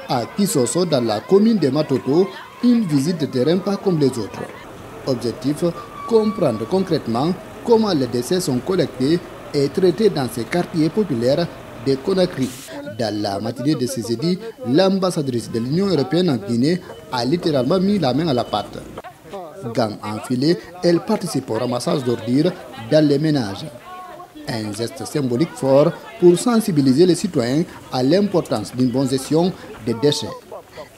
À Kisoso, dans la commune de Matoto, une visite de terrain pas comme les autres. Objectif, comprendre concrètement comment les déchets sont collectés et traités dans ces quartiers populaires de Conakry. Dans la matinée de ce jeudi, l'ambassadrice de l'Union européenne en Guinée a littéralement mis la main à la pâte. Gants enfilés, elle participe au ramassage d'ordures dans les ménages. Un geste symbolique fort pour sensibiliser les citoyens à l'importance d'une bonne gestion des déchets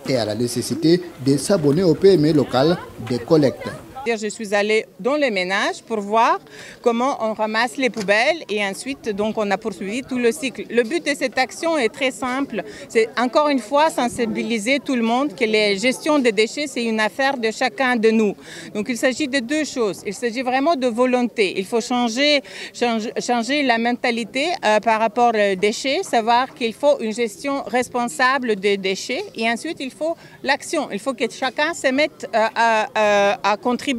et à la nécessité de s'abonner au PME local de collecte. Je suis allée dans les ménages pour voir comment on ramasse les poubelles et ensuite donc on a poursuivi tout le cycle. Le but de cette action est très simple, c'est encore une fois sensibiliser tout le monde que la gestion des déchets c'est une affaire de chacun de nous. Donc il s'agit de deux choses, il s'agit vraiment de volonté, il faut changer la mentalité par rapport aux déchets, savoir qu'il faut une gestion responsable des déchets et ensuite il faut l'action, il faut que chacun se mette à contribuer.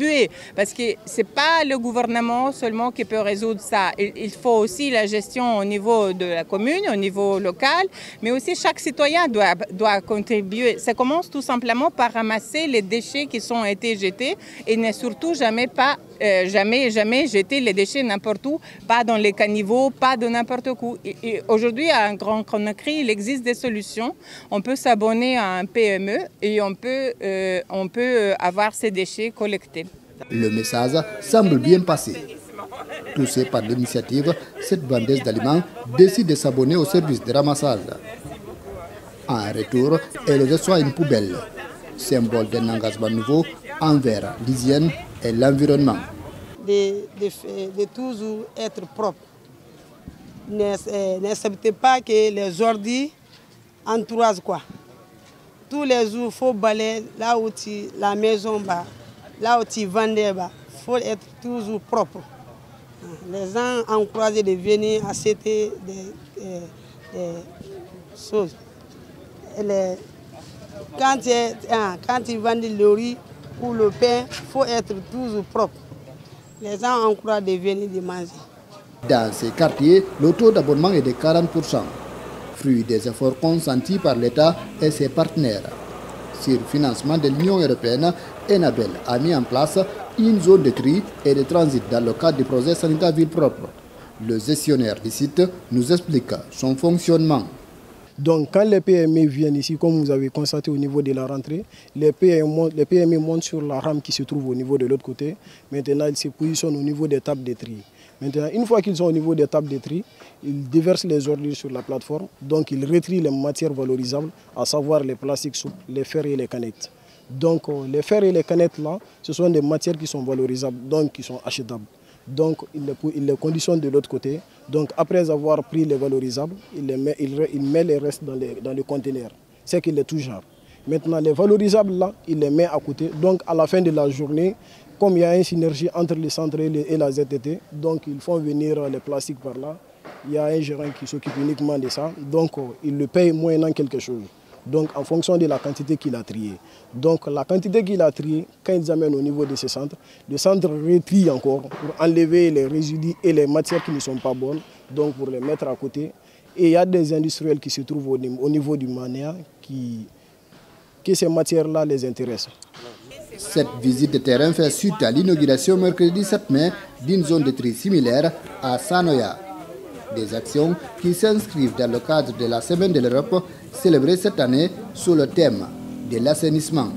Parce que ce n'est pas le gouvernement seulement qui peut résoudre ça. Il faut aussi la gestion au niveau de la commune, au niveau local, mais aussi chaque citoyen doit contribuer. Ça commence tout simplement par ramasser les déchets qui ont été jetés et ne surtout jamais jeter les déchets n'importe où, pas dans les caniveaux, pas de n'importe où. Aujourd'hui, à un Grand Conakry, il existe des solutions. On peut s'abonner à un PME et on peut avoir ces déchets collectés. Le message semble bien passer. Touchée par l'initiative, cette vendeuse d'aliments décide de s'abonner au service de ramassage. En retour, elle reçoit une poubelle, symbole d'un engagement nouveau envers l'hygiène et l'environnement. De toujours être propre. N'acceptez pas que les ordures entourent quoi. Tous les jours, il faut balayer là où la maison va. Là où tu vendais, il faut être toujours propre. Les gens encouragent de venir acheter des choses. Quand tu vends le riz ou le pain, il faut être toujours propre. Les gens encouragent de venir de manger. Dans ces quartiers, le taux d'abonnement est de 40%, fruit des efforts consentis par l'État et ses partenaires. Sur financement de l'Union européenne, Enabel a mis en place une zone de tri et de transit dans le cadre du projet sanitaire ville propre. Le gestionnaire du site nous explique son fonctionnement. Donc quand les PME viennent ici, comme vous avez constaté au niveau de la rentrée, les PME montent sur la rampe qui se trouve au niveau de l'autre côté. Maintenant, ils se positionnent au niveau des tables de tri. Maintenant, une fois qu'ils sont au niveau des tables de tri, ils déversent les ordures sur la plateforme. Donc ils retrient les matières valorisables, à savoir les plastiques souples, les fers et les canettes. Donc les fers et les canettes là, ce sont des matières qui sont valorisables, donc qui sont achetables. Donc il les conditionne de l'autre côté. Donc après avoir pris les valorisables, il met les restes dans les conteneurs. C'est qu'il est tout genre. Maintenant les valorisables là, il les met à côté. Donc à la fin de la journée, comme il y a une synergie entre les centres et la ZTT, donc ils font venir les plastiques par là. Il y a un gérant qui s'occupe uniquement de ça. Donc il le paye moyennant quelque chose. Donc en fonction de la quantité qu'il a triée. Donc la quantité qu'il a triée, quand ils amènent au niveau de ce centre, le centre retrie encore pour enlever les résidus et les matières qui ne sont pas bonnes, donc pour les mettre à côté. Et il y a des industriels qui se trouvent au niveau du Manéa que ces matières-là les intéressent. Cette visite de terrain fait suite à l'inauguration mercredi 7 mai d'une zone de tri similaire à Sanoya. Des actions qui s'inscrivent dans le cadre de la Semaine de l'Europe célébrée cette année sous le thème de l'assainissement.